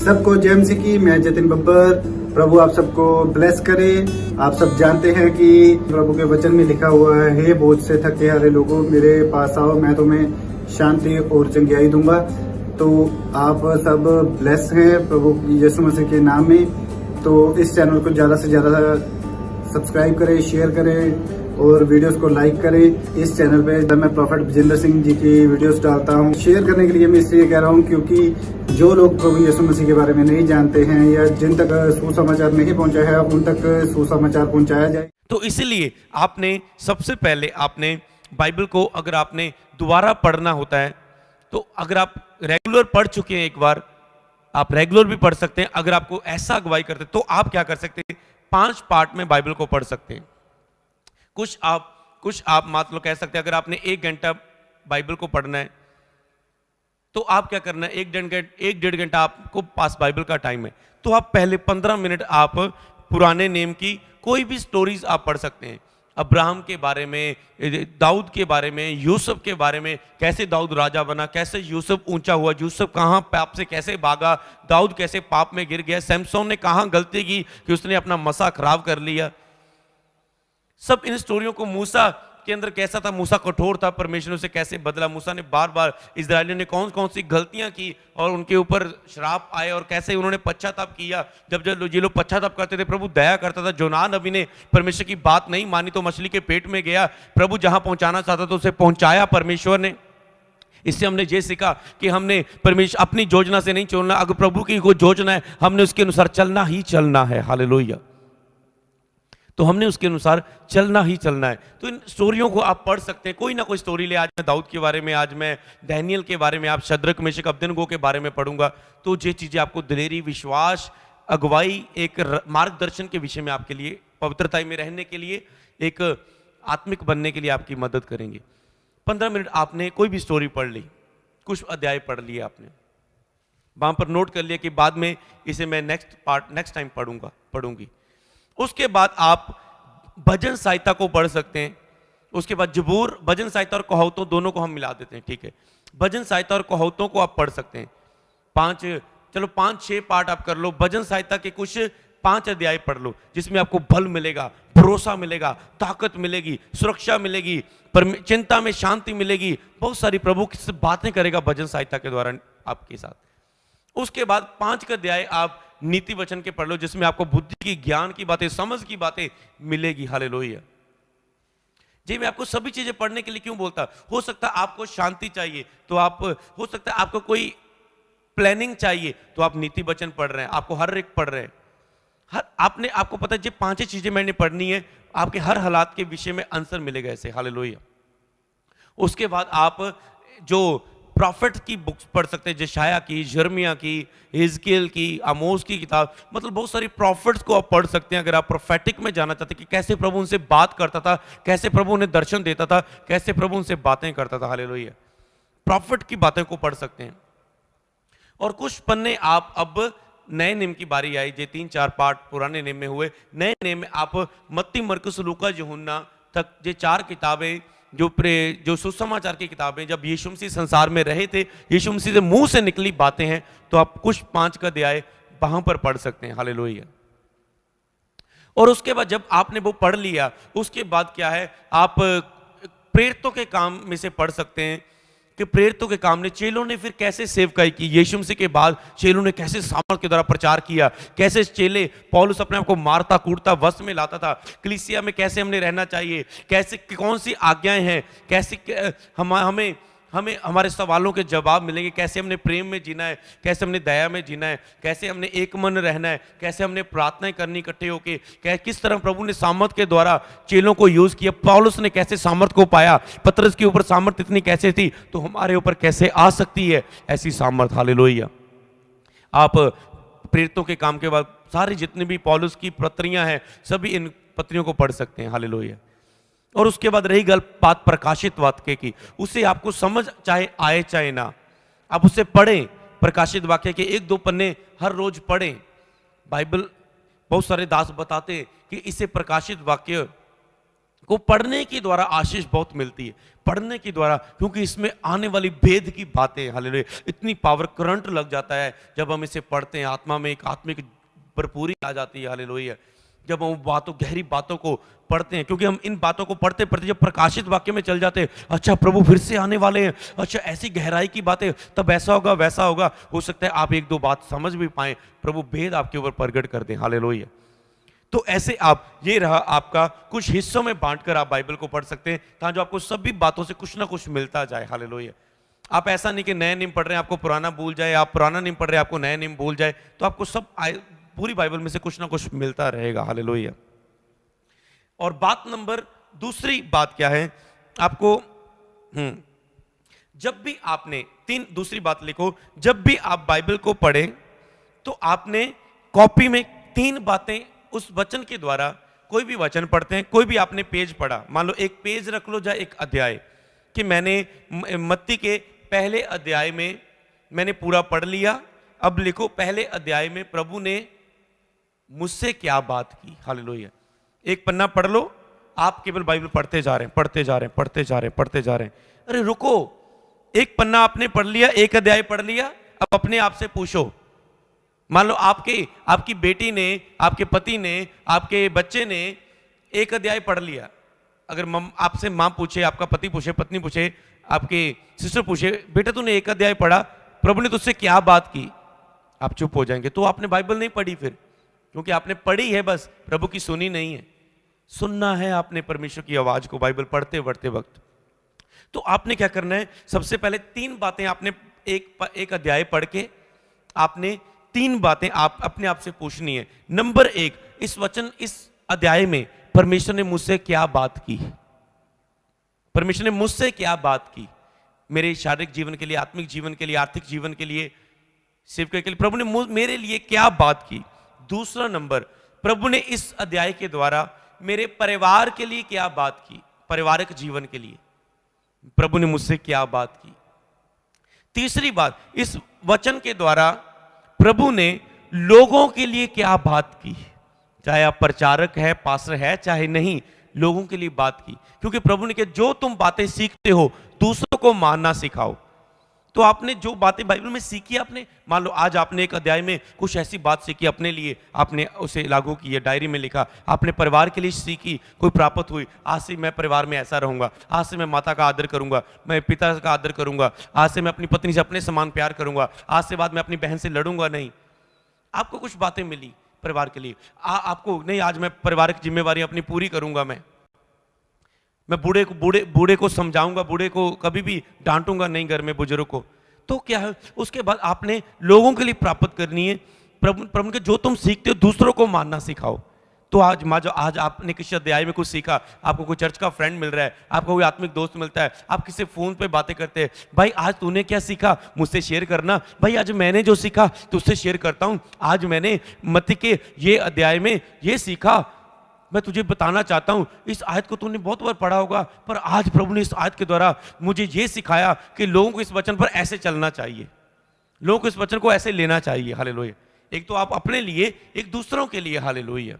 सबको जय मसीह की। मैं जतिन बब्बर। प्रभु आप सबको ब्लेस करे। आप सब जानते हैं कि प्रभु के वचन में लिखा हुआ है, हे बोझ से थके हारे लोगों मेरे पास आओ, मैं तुम्हें शांति और चंगाई दूंगा। तो आप सब ब्लेस हैं प्रभु यीशु मसीह के नाम में। तो इस चैनल को ज्यादा से ज्यादा सब्सक्राइब करें, शेयर करें और वीडियोस को लाइक करें। इस चैनल पे जब मैं प्रॉफेट विजेंद्र सिंह जी की वीडियोस डालता हूँ, शेयर करने के लिए मैं इसलिए कह रहा हूँ क्योंकि जो लोग प्रभु यीशु मसीह के बारे में नहीं जानते हैं या जिन तक सुसमाचार नहीं पहुंचा है, उन तक सुसमाचार पहुंचाया जाए। तो इसलिए आपने सबसे पहले आपने बाइबल को अगर आपने दोबारा पढ़ना होता है, तो अगर आप रेगुलर पढ़ चुके हैं एक बार, आप रेगुलर भी पढ़ सकते हैं। अगर आपको ऐसा अगुवाई करते तो आप क्या कर सकते हैं, 5 पार्ट में बाइबल को पढ़ सकते हैं। कुछ आप मान लो कह सकते हैं, अगर आपने 1 घंटा बाइबल को पढ़ना है तो आप क्या करना है, 1-1.5 घंटा आपको पास बाइबल का टाइम है, तो आप पहले 15 मिनट आप पुराने नेम की कोई भी स्टोरीज आप पढ़ सकते हैं। अब्राहम के बारे में, दाऊद के बारे में, यूसुफ के बारे में, कैसे दाऊद राजा बना, कैसे यूसुफ ऊंचा हुआ, यूसुफ कहाँ पाप से कैसे भागा, दाऊद कैसे पाप में गिर गया, सैमसोन ने कहाँ गलती की कि उसने अपना मसा खराब कर लिया। सब इन स्टोरियों को, मूसा के अंदर कैसा था, मूसा कठोर था, परमेश्वर उसे कैसे बदला, मूसा ने बार बार इस्राएलियों ने कौन कौन सी गलतियां की और उनके ऊपर श्राप आए और कैसे उन्होंने पश्चाताप किया। जब ये लोग पश्चाताप करते थे, प्रभु दया करता था। जोना नबी ने परमेश्वर की बात नहीं मानी तो मछली के पेट में गया, प्रभु जहां पहुंचाना चाहता था उसे पहुंचाया परमेश्वर ने। इससे हमने ये सीखा कि हमने परमेश्वर अपनी योजना से नहीं चलना, अगर प्रभु की कोई योजना है हमने उसके अनुसार चलना ही चलना है। हालेलुया। तो हमने उसके अनुसार चलना ही चलना है। तो इन स्टोरियों को आप पढ़ सकते हैं, कोई ना कोई स्टोरी ले। आज मैं दाऊद के बारे में, आज मैं डैनियल के बारे में, आप शद्रक मेशक अबेदनगो के बारे में पढ़ूंगा। तो ये चीजें आपको दिलेरी, विश्वास, अगुवाई, एक मार्गदर्शन के विषय में आपके लिए, पवित्रता में रहने के लिए, एक आत्मिक बनने के लिए आपकी मदद करेंगे। 15 मिनट आपने कोई भी स्टोरी पढ़ ली, कुछ अध्याय पढ़ लिए आपने, वहां पर नोट कर लिया कि बाद में इसे मैं नेक्स्ट टाइम पढ़ूंगी। उसके बाद आप भजन साहित्य को पढ़ सकते हैं। उसके बाद जबूर, भजन साहित्य और कहावतों दोनों को हम मिला देते हैं, ठीक है। भजन साहित्य और कहावतों को आप पढ़ सकते हैं। 5-6 पार्ट आप कर लो। भजन साहित्य के कुछ 5 अध्याय पढ़ लो, जिसमें आपको बल मिलेगा, भरोसा मिलेगा, ताकत मिलेगी, सुरक्षा मिलेगी, चिंता में शांति मिलेगी। बहुत सारी प्रभु की बातें करेगा भजन साहित्य के द्वारा आपके साथ। उसके बाद 5 का अध्याय आप नीति वचन के पढ़ लो, जिसमें आपको बुद्धि की, ज्ञान की बातें, समझ की बातें मिलेगी। हालेलुया। जी, मैं आपको सभी चीजें पढ़ने के लिए क्यों बोलता, हो सकता है आपको शांति चाहिए तो आप, हो सकता है आपको कोई प्लानिंग चाहिए तो आप नीति वचन पढ़ रहे हैं, आपको हर एक पढ़ रहे हैं। आपको पता है ये 5 चीजें मैंने पढ़नी है, आपके हर हालात के विषय में आंसर मिलेगा ऐसे। हालेलुया। उसके बाद आप जो प्रॉफिट की बुक्स पढ़ सकते हैं, यशायाह की, यिर्मयाह की, हिजकियेल की, आमोस की किताब, मतलब बहुत सारी प्रॉफिट्स को आप पढ़ सकते हैं अगर आप प्रोफेटिक में जाना चाहते हैं कि कैसे प्रभु उनसे बात करता था, कैसे प्रभु उन्हें दर्शन देता था, कैसे प्रभु उनसे बातें करता था। हालेलुया। प्रॉफिट की बातें को पढ़ सकते हैं। और कुछ पन्ने आप, अब नए नेम की बारी आई, ये 3-4 पार्ट पुराने नेम में हुए, नए नेम में आप मत्ती, मरकुस, लूका, यूहन्ना तक ये 4 किताबें जो सुसमाचार की किताबें, जब यीशु मसीह संसार में रहे थे, यीशु मसीह से मुंह से निकली बातें हैं, तो आप कुछ 5 का अध्याय वहां पर पढ़ सकते हैं। हालेलुया। और उसके बाद जब आपने वो पढ़ लिया, उसके बाद क्या है, आप प्रेरितों के काम में से पढ़ सकते हैं कि प्रेरितों के काम ने, चेलों ने फिर कैसे सेवकाई की, यीशु मसीह के बाद चेलों ने कैसे सामर्थ के द्वारा प्रचार किया, कैसे चेले, पौलुस अपने आप को मारता कूटता वश में लाता था, कलीसिया में कैसे हमने रहना चाहिए, कैसे कौन सी आज्ञाएं हैं, कैसे हमें हमारे सवालों के जवाब मिलेंगे, कैसे हमने प्रेम में जीना है, कैसे हमने दया में जीना है, कैसे हमने एक मन रहना है, कैसे हमने प्रार्थनाएं करनी इकट्ठे होके, किस तरह प्रभु ने सामर्थ के द्वारा चेलों को यूज किया, पौलुस ने कैसे सामर्थ को पाया, पतरस के ऊपर सामर्थ इतनी कैसे थी, तो हमारे ऊपर कैसे आ सकती है ऐसी सामर्थ। हालेलुया। आप प्रेरितों के काम के बाद सारी जितनी भी पौलुस की पत्रियां हैं, सभी इन पत्रियों को पढ़ सकते हैं। हालेलुया। और उसके बाद रही बात प्रकाशित वाक्य की, उसे आपको समझ चाहे आए चाहे ना, आप उसे पढ़ें। प्रकाशित वाक्य के 1-2 पन्ने हर रोज पढ़ें। बाइबल बहुत सारे दास बताते हैं कि इसे प्रकाशित वाक्य को पढ़ने के द्वारा आशीष बहुत मिलती है, पढ़ने के द्वारा, क्योंकि इसमें आने वाली भेद की बातें, हालेलुया, इतनी पावर करंट लग जाता है जब हम इसे पढ़ते हैं, आत्मा में एक आत्मिक भरपूरी आ जाती है, हालेलुया, जब हम गहरी बातों को पढ़ते हैं, क्योंकि हम इन बातों को पढ़ते पढ़ते जब प्रकाशित वाक्य में चल जाते हैं, अच्छा प्रभु फिर से आने वाले हैं, अच्छा ऐसी गहराई की बातें, तब ऐसा होगा वैसा होगा, हो सकता है आप एक दो बात समझ भी पाएं, प्रभु भेद आपके ऊपर प्रकट कर दें, हालेलुया। तो ऐसे आप, ये रहा आपका, कुछ हिस्सों में बांटकर आप बाइबल को पढ़ सकते हैं, ताकि आपको सभी बातों से कुछ ना कुछ मिलता जाए, हालेलुया। आप ऐसा नहीं कि नए नियम पढ़ रहे हैं आपको पुराना भूल जाए, आप पुराना नियम पढ़ रहे हैं आपको नए नियम भूल जाए, तो आपको सब पूरी बाइबल में से कुछ ना कुछ मिलता रहेगा, हालेलुया। और दूसरी बात क्या है आपको, जब भी आपने दूसरी बात लिखो, जब भी आप बाइबल को पढ़ें तो आपने कॉपी में 3 बातें उस वचन के द्वारा, कोई भी वचन पढ़ते हैं, कोई भी आपने पेज पढ़ा, मान लो एक पेज रख लो या एक अध्याय, कि मैंने मत्ती के पहले अध्याय में मैंने पूरा पढ़ लिया, अब लिखो पहले अध्याय में प्रभु ने मुझसे क्या बात की, हालेलुया। एक पन्ना पढ़ लो, आप केवल बाइबल पढ़ते जा रहे हैं, पढ़ते जा रहे हैं, पढ़ते जा रहे हैं, पढ़ते जा रहे हैं, अरे रुको, एक पन्ना आपने पढ़ लिया, एक अध्याय पढ़ लिया, अब अपने आप से पूछो, मान लो आपकी बेटी ने, आपके पति ने, आपके बच्चे ने एक अध्याय पढ़ लिया, अगर आपसे माँ पूछे, आपका पति पूछे, पत्नी पूछे, आपके सिस्टर पूछे, बेटा तूने एक अध्याय पढ़ा, प्रभु ने तुझसे क्या बात की, आप चुप हो जाएंगे, तो आपने बाइबल नहीं पढ़ी फिर, क्योंकि आपने पढ़ी है बस, प्रभु की सुनी नहीं है। सुनना है आपने परमेश्वर की आवाज को बाइबल पढ़ते पढ़ते वक्त। तो आपने क्या करना है, सबसे पहले 3 बातें आपने एक अध्याय पढ़ के आपने 3 बातें आप अपने आप से पूछनी है। नंबर 1, इस अध्याय में परमेश्वर ने मुझसे क्या बात की, परमेश्वर ने मुझसे क्या बात की, मेरे शारीरिक जीवन के लिए, आत्मिक जीवन के लिए, आर्थिक जीवन के लिए, सेवकाई के लिए, प्रभु ने मेरे लिए क्या बात की। दूसरा नंबर, प्रभु ने इस अध्याय के द्वारा मेरे परिवार के लिए क्या बात की, पारिवारिक जीवन के लिए प्रभु ने मुझसे क्या बात की। तीसरी बात, इस वचन के द्वारा प्रभु ने लोगों के लिए क्या बात की, चाहे आप प्रचारक है, पास्टर है, चाहे नहीं, लोगों के लिए बात की, क्योंकि प्रभु ने कहा जो तुम बातें सीखते हो दूसरों को मानना सिखाओ। तो आपने जो बातें बाइबल में सीखी, आपने मान लो आज आपने एक अध्याय में कुछ ऐसी बात सीखी अपने लिए, आपने उसे लागू की है, डायरी में लिखा, आपने परिवार के लिए सीखी, कोई प्राप्त हुई, आज से मैं परिवार में ऐसा रहूंगा, आज से मैं माता का आदर करूंगा, मैं पिता का आदर करूंगा, आज से मैं अपनी पत्नी से अपने समान प्यार करूंगा, आज से बाद मैं अपनी बहन से लड़ूंगा नहीं। आपको कुछ बातें मिली परिवार के लिए, आपको नहीं, आज मैं परिवार की जिम्मेवारी अपनी पूरी करूंगा, मैं बूढ़े को समझाऊंगा, बूढ़े को कभी भी डांटूंगा नहीं घर में, बुजुर्ग को। तो क्या है, उसके बाद आपने लोगों के लिए प्राप्त करनी है, प्रभु के जो तुम सीखते हो दूसरों को मानना सिखाओ। तो आज आपने किसी अध्याय में कुछ सीखा, आपको कोई चर्च का फ्रेंड मिल रहा है, आपको कोई आत्मिक दोस्त मिलता है, आप किसी फोन पे बातें करते हैं, भाई आज तूने क्या सीखा मुझसे शेयर करना, भाई आज मैंने जो सीखा तुझसे शेयर करता हूं, आज मैंने मत्ती के ये अध्याय में ये सीखा, मैं तुझे बताना चाहता हूं, इस आयत को तूने बहुत बार पढ़ा होगा, पर आज प्रभु ने इस आयत के द्वारा मुझे यह सिखाया कि लोगों को इस वचन पर ऐसे चलना चाहिए, लोगों को इस वचन को ऐसे लेना चाहिए, हालेलुया। एक तो आप अपने लिए, एक दूसरों के लिए, हालेलुया।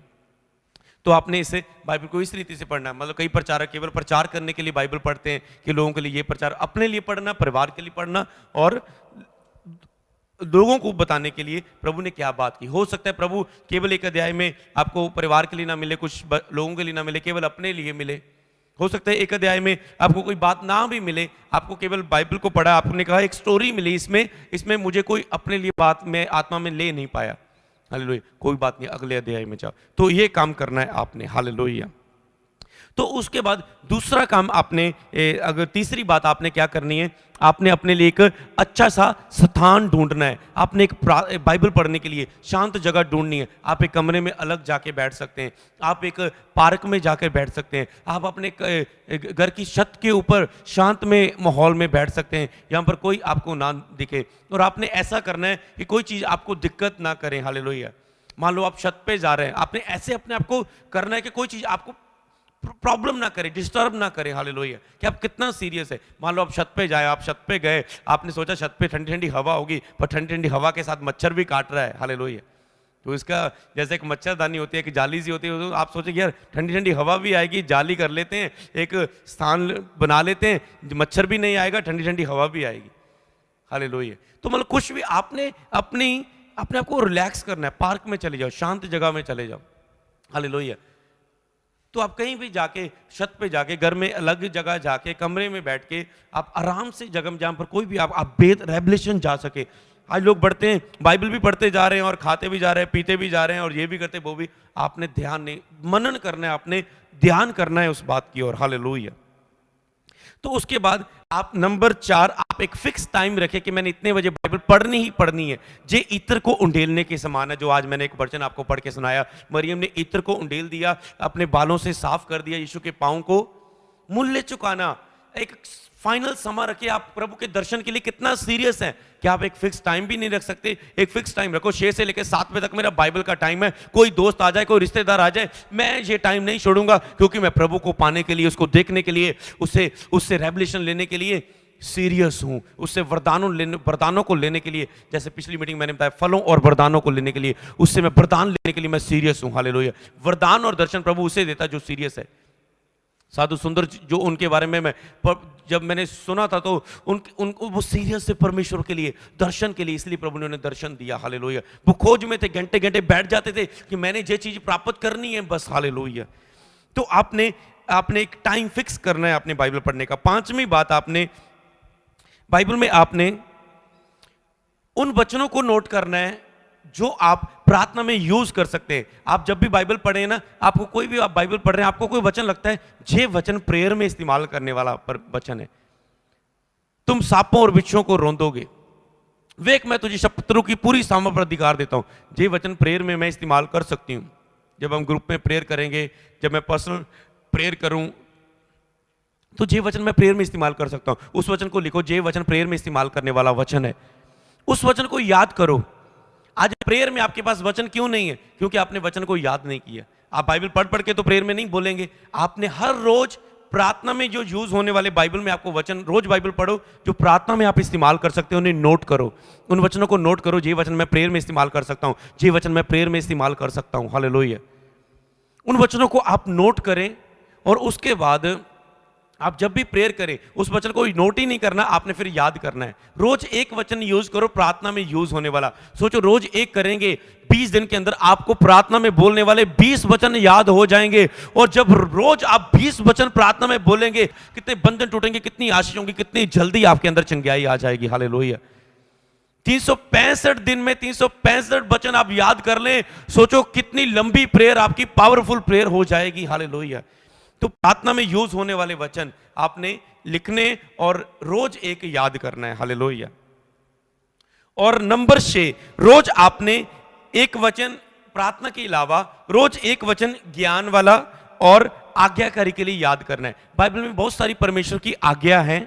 तो आपने इसे बाइबल को इस रीति से पढ़ना है। मतलब कई प्रचारक केवल प्रचार करने के लिए बाइबल पढ़ते हैं कि लोगों के लिए ये प्रचार, अपने लिए पढ़ना, परिवार के लिए पढ़ना और लोगों को बताने के लिए प्रभु ने क्या बात की। हो सकता है प्रभु केवल एक अध्याय में आपको परिवार के लिए ना मिले, कुछ लोगों के लिए ना मिले, केवल अपने लिए मिले। हो सकता है एक अध्याय में आपको कोई बात ना भी मिले, आपको केवल बाइबल को पढ़ा, आपने कहा एक स्टोरी मिली, इसमें मुझे कोई अपने लिए बात मैं आत्मा में ले नहीं पाया, हालेलुया, कोई बात नहीं, अगले अध्याय में जाओ। तो ये काम करना है आपने, हालेलुया। तो उसके बाद दूसरा काम आपने, अगर तीसरी बात आपने क्या करनी है, आपने अपने लिए एक अच्छा सा स्थान ढूंढना है। आपने एक बाइबल पढ़ने के लिए शांत जगह ढूंढनी है। आप एक कमरे में अलग जाके बैठ सकते हैं, आप एक पार्क में जाकर बैठ सकते हैं, आप अपने घर की छत के ऊपर शांत में माहौल में बैठ सकते हैं, यहाँ पर कोई आपको ना दिखे। और आपने ऐसा करना है कि कोई चीज़ आपको दिक्कत ना करें, हालेलुया। मान लो आप छत पे जा रहे हैं, आपने ऐसे अपने आप को करना है कि कोई चीज़ आपको प्रॉब्लम ना करे, डिस्टर्ब ना करे, हालेलुया। कि आप कितना सीरियस है। मान लो आप छत पे जाए, आप छत पे गए, आपने सोचा छत पे ठंडी ठंडी हवा होगी, पर ठंडी ठंडी हवा के साथ मच्छर भी काट रहा है, हालेलुया। तो इसका जैसे एक मच्छरदानी होती है, एक जाली सी होती है, तो आप सोचेंगे यार ठंडी ठंडी हवा भी आएगी, जाली कर लेते हैं, एक स्थान बना लेते हैं, मच्छर भी नहीं आएगा, ठंडी ठंडी हवा भी आएगी। हालेलुया। तो मतलब कुछ भी आपने अपने आप को रिलैक्स करना है, पार्क में चले जाओ, शांत जगह में चले जाओ। हालेलुया। तो आप कहीं भी जाके, छत पे जाके, घर में अलग जगह जाके, कमरे में बैठ के आप आराम से जगह में, जहां पर कोई भी आप रेवलेशन जा सके। आज लोग पढ़ते हैं, बाइबल भी पढ़ते जा रहे हैं और खाते भी जा रहे हैं, पीते भी जा रहे हैं और ये भी करते वो भी। आपने ध्यान नहीं, मनन करना है, आपने ध्यान करना है उस बात की ओर। हालेलुया। तो उसके बाद आप नंबर 4, आप एक फिक्स टाइम रखें कि मैंने इतने बजे बाइबल पढ़नी ही पढ़नी है। जे इत्र को उंडेलने के समान है, जो आज मैंने एक वचन आपको पढ़ के सुनाया। मरियम ने इत्र को उंडेल दिया, अपने बालों से साफ कर दिया, यीशु के पांव को मूल्य चुकाना। एक फाइनल समय रखिए, आप प्रभु के दर्शन के लिए कितना सीरियस हैं। क्या आप एक फिक्स टाइम भी नहीं रख सकते? एक फिक्स टाइम रखो, 6 से लेकर 7 बजे तक मेरा बाइबल का टाइम है। कोई दोस्त आ जाए, कोई रिश्तेदार आ जाए, मैं ये टाइम नहीं छोड़ूंगा, क्योंकि मैं प्रभु को पाने के लिए, उसको देखने के लिए, उससे रेवलेशन लेने के लिए सीरियस हूं, उससे वरदानों को लेने के लिए। जैसे पिछली मीटिंग मैंने बताया, फलों और वरदानों को लेने के लिए, उससे मैं वरदान लेने के लिए मैं सीरियस हूं। हालेलुया। वरदान और दर्शन प्रभु उसे देता जो सीरियस है। साधु सुंदर जो उनके बारे में जब मैंने सुना था, तो उनको वो सीरियस से परमेश्वर के लिए, दर्शन के लिए, इसलिए प्रभु ने उन्हें दर्शन दिया। हालेलुया। वो खोज में थे, घंटे घंटे बैठ जाते थे कि मैंने ये चीज प्राप्त करनी है बस। हालेलुया। तो आपने एक टाइम फिक्स करना है अपने बाइबल पढ़ने का। 5वीं बात, आपने बाइबल में आपने उन वचनों को नोट करना है जो आप प्रार्थना में यूज कर सकते हैं। आप जब भी बाइबल पढ़े ना, आपको कोई भी, आप बाइबल पढ़ रहे हैं, आपको कोई वचन लगता है ये वचन प्रेयर में इस्तेमाल करने वाला वचन है, तुम सांपों और बिच्छुओं को रौंदोगे, वेख मैं तुझे शत्रु की पूरी सामर्थ पर अधिकार देता हूं। ये वचन प्रेयर में मैं इस्तेमाल कर सकती हूं। जब हम ग्रुप में प्रेयर करेंगे, जब मैं पर्सनल प्रेयर करूं, तो ये वचन मैं प्रेयर में इस्तेमाल कर सकता हूं। उस वचन को लिखो, ये वचन प्रेयर में इस्तेमाल करने वाला वचन है। उस वचन को याद करो। आज प्रेयर में आपके पास वचन क्यों नहीं है? क्योंकि आपने वचन को याद नहीं किया। आप बाइबल पढ़ के तो प्रेयर में नहीं बोलेंगे। आपने हर रोज प्रार्थना में जो यूज होने वाले बाइबल में आपको वचन, रोज बाइबल पढ़ो, जो प्रार्थना में आप इस्तेमाल कर सकते हो, उन्हें नोट करो। उन वचनों को नोट करो, ये वचन मैं प्रेयर में इस्तेमाल कर सकता हूं, ये वचन मैं प्रेयर में इस्तेमाल कर सकता हूं। हालेलुया। उन वचनों को आप नोट करें, और उसके बाद आप जब भी प्रेयर करें, उस वचन को नोट ही नहीं करना, आपने फिर याद करना है। रोज एक वचन यूज करो, प्रार्थना में यूज होने वाला। सोचो, रोज एक करेंगे, 20 दिन के अंदर आपको प्रार्थना में बोलने वाले 20 वचन याद हो जाएंगे। और जब रोज आप 20 वचन प्रार्थना में बोलेंगे, कितने बंधन टूटेंगे, कितनी आशीष होंगी, कितनी जल्दी आपके अंदर चंगाई आ जाएगी। हालेलुया। 365 दिन में 365 वचन आप याद कर लें। सोचो कितनी लंबी प्रेयर आपकी पावरफुल प्रेयर हो जाएगी। हालेलुया। तो प्रार्थना में यूज होने वाले वचन आपने लिखने और रोज एक याद करना है। हालेलुया। और नंबर 6, रोज आपने एक वचन, प्रार्थना के अलावा रोज एक वचन ज्ञान वाला और आज्ञाकारी के लिए याद करना है। बाइबल में बहुत सारी परमेश्वर की आज्ञा है,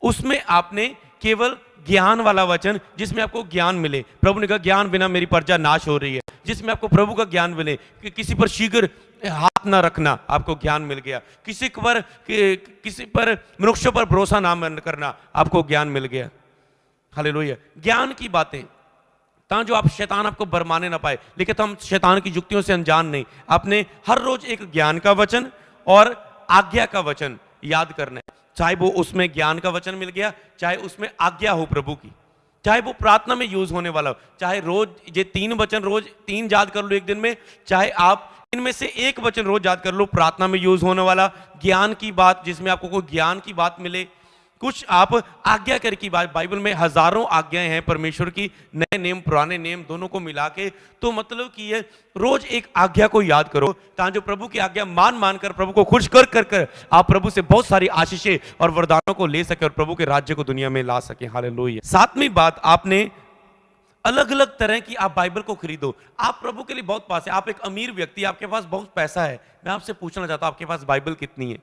उसमें आपने केवल ज्ञान वाला वचन, जिसमें आपको ज्ञान मिले। प्रभु ने कहा, ज्ञान बिना मेरी प्रजा नाश हो रही है। जिसमें आपको प्रभु का ज्ञान मिले कि किसी पर शीघ्र हाथ ना रखना, आपको ज्ञान मिल गया। किसी पर मनुष्यों पर भरोसा ना करना, आपको ज्ञान मिल गया। हालेलुया। ज्ञान की बातें, ताकि जो आप शैतान आपको बरमाने ना पाए। लेकिन हम शैतान की युक्तियों से अनजान नहीं। आपने हर रोज एक ज्ञान का वचन और आज्ञा का वचन याद करना है। चाहे वो उसमें ज्ञान का वचन मिल गया, चाहे उसमें आज्ञा हो प्रभु की, चाहे वो प्रार्थना में यूज होने वाला हो, चाहे रोज ये 3 वचन रोज 3 याद कर लो एक दिन में, चाहे आप इनमें से एक वचन रोज याद कर लो प्रार्थना में यूज होने वाला, ज्ञान की बात, जिसमें आपको कोई ज्ञान की बात मिले, कुछ आप आज्ञाकारी की बात। बाइबल में हजारों आज्ञाएं हैं परमेश्वर की, नए नेम पुराने नेम दोनों को मिला के। तो मतलब कि ये रोज एक आज्ञा को याद करो, ताकि जो प्रभु की आज्ञा मान कर, प्रभु को खुश कर आप प्रभु से बहुत सारी आशीषें और वरदानों को ले सके और प्रभु के राज्य को दुनिया में ला सके। हालेलुया। 7वीं बात, आपने अलग अलग तरह की आप बाइबल को खरीदो। आप प्रभु के लिए बहुत पास है, आप एक अमीर व्यक्ति, आपके पास बहुत पैसा है। मैं आपसे पूछना चाहता हूं, आपके पास बाइबल कितनी है?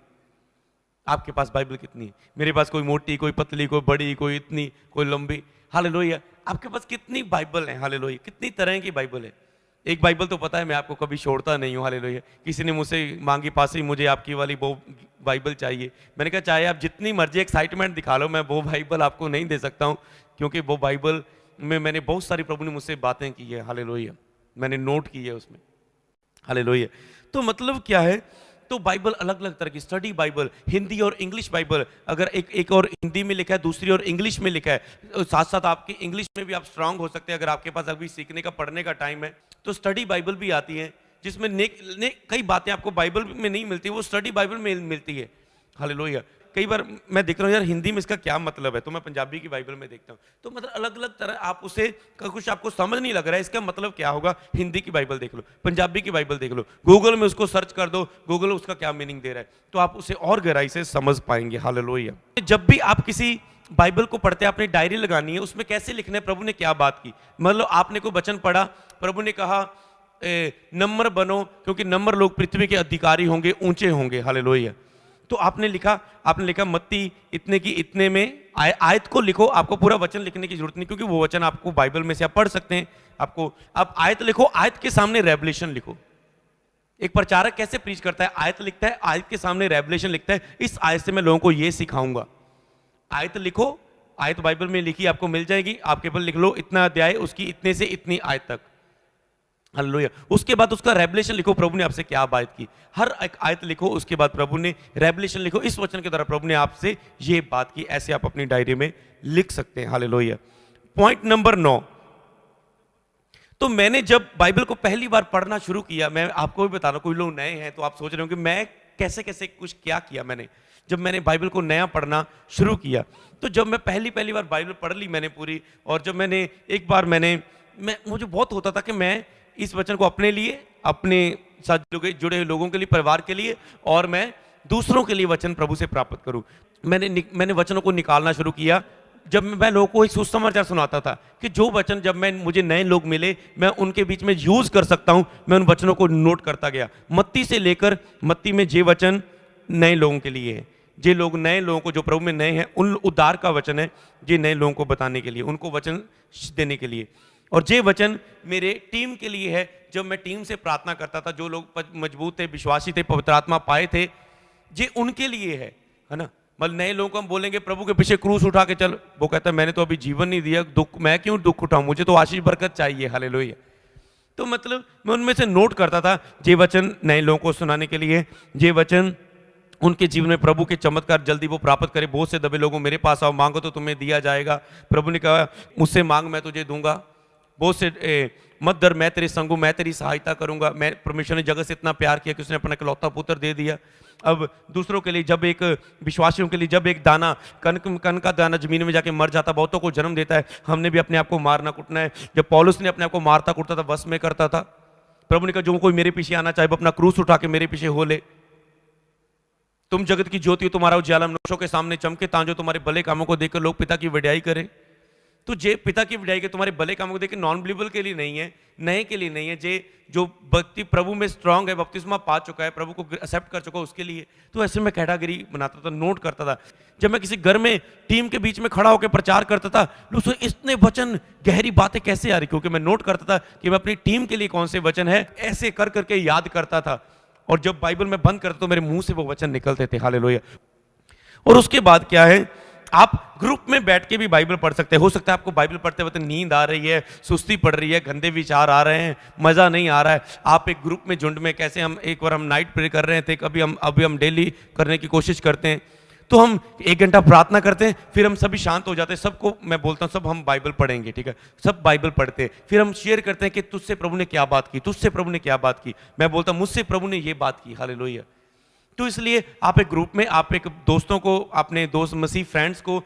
आपके पास बाइबल कितनी है? मेरे पास कोई मोटी, कोई पतली, कोई बड़ी, कोई इतनी, कोई लंबी। हालेलुया। आपके पास कितनी बाइबल है? हालेलुया। कितनी तरह की बाइबल है? एक बाइबल तो पता है मैं आपको कभी छोड़ता नहीं हूँ। हालेलुया। किसी ने मुझसे मांगी, पास ही मुझे आपकी वाली वो बाइबल चाहिए। मैंने कहा चाहे आप जितनी मर्जी एक्साइटमेंट दिखा लो, मैं वो बाइबल आपको नहीं दे सकता हूँ, क्योंकि वो बाइबल में मैंने बहुत सारी, प्रभु ने मुझसे बातें की है। हालेलुया। मैंने नोट की है उसमें। हालेलुया। तो मतलब क्या है, तो बाइबल अलग अलग तरह की, स्टडी बाइबल, हिंदी और इंग्लिश बाइबल, अगर एक और हिंदी में लिखा है, दूसरी और इंग्लिश में लिखा है, साथ साथ आपकी इंग्लिश में भी आप स्ट्रांग हो सकते हैं अगर आपके पास अभी सीखने का, पढ़ने का टाइम है। तो स्टडी बाइबल भी आती है जिसमें कई बातें आपको बाइबल में नहीं मिलती, वो स्टडी बाइबल में मिलती है। हालेलुया। कई बार मैं देख रहा हूँ यार हिंदी में इसका क्या मतलब है, तो मैं पंजाबी की बाइबल में देखता हूँ, तो मतलब अलग अलग तरह आप उसे, कुछ आपको समझ नहीं लग रहा है इसका मतलब क्या होगा, हिंदी की बाइबल देख लो, पंजाबी की बाइबल देख लो, गूगल में उसको सर्च कर दो, गूगल उसका क्या मीनिंग दे रहा है, तो आप उसे और गहराई से समझ पाएंगे। हालेलुया। जब भी आप किसी बाइबल को पढ़ते हैं, आपने डायरी लगानी है, उसमें कैसे लिखना है, प्रभु ने क्या बात की। मतलब आपने कोई वचन पढ़ा, प्रभु ने कहा नम्र बनो क्योंकि नम्र लोग पृथ्वी के अधिकारी होंगे, ऊंचे होंगे। हालेलुया। तो आपने लिखा मत्ती इतने की इतने में, आयत को लिखो, आपको पूरा वचन लिखने की जरूरत नहीं क्योंकि वो वचन आपको बाइबल में से आप पढ़ सकते हैं। आप आयत लिखो, आयत के सामने रेवलेशन लिखो। एक प्रचारक कैसे प्रीच करता है, आयत लिखता है, आयत के सामने रेवलेशन लिखता है, इस आयत से मैं लोगों को ये सिखाऊंगा। आयत लिखो, आयत बाइबल में लिखी आपको मिल जाएगी, आप केवल लिख लो इतना अध्याय, उसकी इतने से इतनी आयत तक। हालेलुया। उसके बाद उसका रेवलेशन लिखो, प्रभु ने आपसे क्या बात की, हर एक आयत लिखो, उसके बाद प्रभु ने रेवलेशन लिखो, इस वचन के द्वारा प्रभु ने आपसे ये बात की, ऐसे आप अपनी डायरी में लिख सकते हैं। हालेलुया। पॉइंट नंबर 9, तो मैंने जब बाइबल को पहली बार पढ़ना शुरू किया, मैं आपको भी बता रहा हूं, कोई लोग नए हैं तो आप सोच रहे हो कि मैं कैसे कैसे कुछ क्या किया मैंने। जब मैंने बाइबल को नया पढ़ना शुरू किया, तो जब मैं पहली बार बाइबल पढ़ ली मैंने पूरी, और जब मैंने एक बार मुझे बहुत होता था कि मैं इस वचन को अपने लिए, अपने साथ जुड़े हुए लोगों के लिए, परिवार के लिए, और मैं दूसरों के लिए वचन प्रभु से प्राप्त करूं। मैंने वचनों को निकालना शुरू किया। जब मैं लोगों को एक सुसमाचार सुनाता था कि जो वचन जब मुझे नए लोग मिले, मैं उनके बीच में यूज कर सकता हूं, मैं उन वचनों को नोट करता गया। मत्ती से लेकर, मत्ती में जे वचन नए लोगों के लिए है, जे लोग नए लोगों को, जो प्रभु में नए हैं, उन उद्धार का वचन है, जे नए लोगों को बताने के लिए, उनको वचन देने के लिए। और जे वचन मेरे टीम के लिए है, जब मैं टीम से प्रार्थना करता था, जो लोग मजबूत थे, विश्वासी थे, पवित्र आत्मा पाए थे, जे उनके लिए है ना। मतलब नए लोगों को हम बोलेंगे प्रभु के पीछे क्रूस उठा के चल, वो कहता है मैंने तो अभी जीवन नहीं दिया, मैं क्यों दुख उठाऊं, मुझे तो आशीष बरकत चाहिए। हालेलुया। तो मतलब मैं उनमें से नोट करता था, जे वचन नए लोगों को सुनाने के लिए, जे वचन उनके जीवन में प्रभु के चमत्कार जल्दी वो प्राप्त करे। बहुत से दबे लोगों मेरे पास आओ, मांगो तो तुम्हें दिया जाएगा। प्रभु ने कहा मुझसे मांग मैं तुझे दूंगा। बहुत से मत डर, मैं तेरे संग हूं, मैं तेरी सहायता करूंगा। मैं परमेश्वर ने जगत से इतना प्यार किया कि उसने अपना इकलौता पुत्र दे दिया। अब दूसरों के लिए, जब एक विश्वासियों के लिए जब एक दाना, कन का दाना जमीन में जाके मर जाता, बहुतों को जन्म देता है, हमने भी अपने आप को मारना कुटना है। जब पौलुस ने अपने आप को मारता कुटता था, वश में करता था, प्रभु ने कहा जो कोई मेरे पीछे आना चाहे वो अपना क्रूस उठा के मेरे पीछे हो ले। तुम जगत की ज्योति हो, तुम्हारा उजाला मनुष्यों के सामने चमके, ताकि तुम्हारे भले कामों को देखकर लोग पिता की वड्याई करें। तो जे पिता की वड्याई के तुम्हारे भले कामों को देखकर नॉन बिलीवर के लिए नहीं है, नए के लिए नहीं है, जो व्यक्ति प्रभु में स्ट्रांग है, बपतिस्मा पा चुका है, प्रभु को एक्सेप्ट कर चुका है, उसके लिए। तो ऐसे मैं कैटेगरी बनाता था, नोट करता था। जब मैं किसी घर में टीम के बीच में खड़ा होकर प्रचार करता था, लोग इतने वचन, गहरी बातें कैसे आ रही, क्योंकि मैं नोट करता था कि मैं अपनी टीम के लिए कौन से वचन है, ऐसे कर करके याद करता था। और जब बाइबल में बंद करता तो मेरे मुंह से वो वचन निकलते थे। हालेलुया। और उसके बाद क्या है, आप ग्रुप में बैठ के भी बाइबल पढ़ सकते हैं। हो सकता है आपको बाइबल पढ़ते वक्त नींद आ रही है, सुस्ती पड़ रही है, गंदे विचार आ रहे हैं, मजा नहीं आ रहा है। आप एक ग्रुप में, झुंड में, कैसे हम एक बार हम नाइट प्रे कर रहे थे, अभी हम डेली करने की कोशिश करते हैं, तो हम 1 घंटा प्रार्थना करते हैं, फिर हम सभी शांत हो जाते हैं। सबको मैं बोलता हूँ सब हम बाइबल पढ़ेंगे, ठीक है, सब बाइबल पढ़ते हैं। फिर हम शेयर करते हैं कि तुझसे प्रभु ने क्या बात की, तुझसे प्रभु ने क्या बात की। मैं बोलता हूँ मुझसे प्रभु ने ये बात की। हालेलुया। तो इसलिए आप एक ग्रुप में, आप एक दोस्तों को, अपने दोस्त मसीह फ्रेंड्स को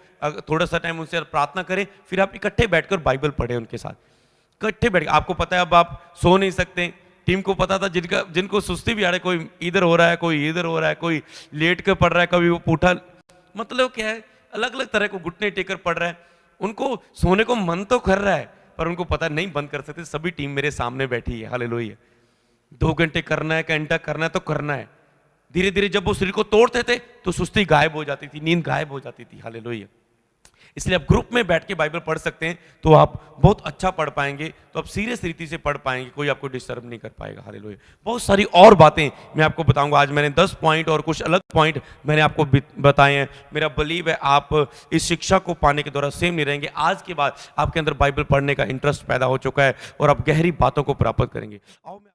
थोड़ा सा टाइम उनसे प्रार्थना करें, फिर आप इकट्ठे बैठकर बाइबल पढ़ें उनके साथ। इकट्ठे बैठ, आपको पता है अब आप सो नहीं सकते, टीम को पता था जिनको सुस्ती भी आ रही है, कोई इधर हो रहा है, कोई इधर हो रहा है, कोई लेट कर पढ़ रहा है, कभी वो पूठा, मतलब क्या है, अलग अलग तरह को घुटने टेकर पढ़ रहा है। उनको सोने को मन तो कर रहा है, पर उनको पता नहीं बंद कर सकते, सभी टीम मेरे सामने बैठी है। हालेलुया। 2 घंटे करना है, घंटा करना है तो करना है। धीरे धीरे जब वो शरीर को तोड़ते थे तो सुस्ती गायब हो जाती थी, नींद गायब हो जाती थी। हालेलुया। इसलिए आप ग्रुप में बैठ के बाइबल पढ़ सकते हैं तो आप बहुत अच्छा पढ़ पाएंगे, तो आप सीरियस रीति से पढ़ पाएंगे, कोई आपको डिस्टर्ब नहीं कर पाएगा। हालेलुया। बहुत सारी और बातें मैं आपको बताऊंगा। आज मैंने 10 पॉइंट और कुछ अलग पॉइंट मैंने आपको बताए हैं। मेरा बिलीव है आप इस शिक्षा को पाने के द्वारा सेम नहीं रहेंगे। आज के बाद आपके अंदर बाइबल पढ़ने का इंटरेस्ट पैदा हो चुका है और आप गहरी बातों को प्राप्त करेंगे। आओ मैं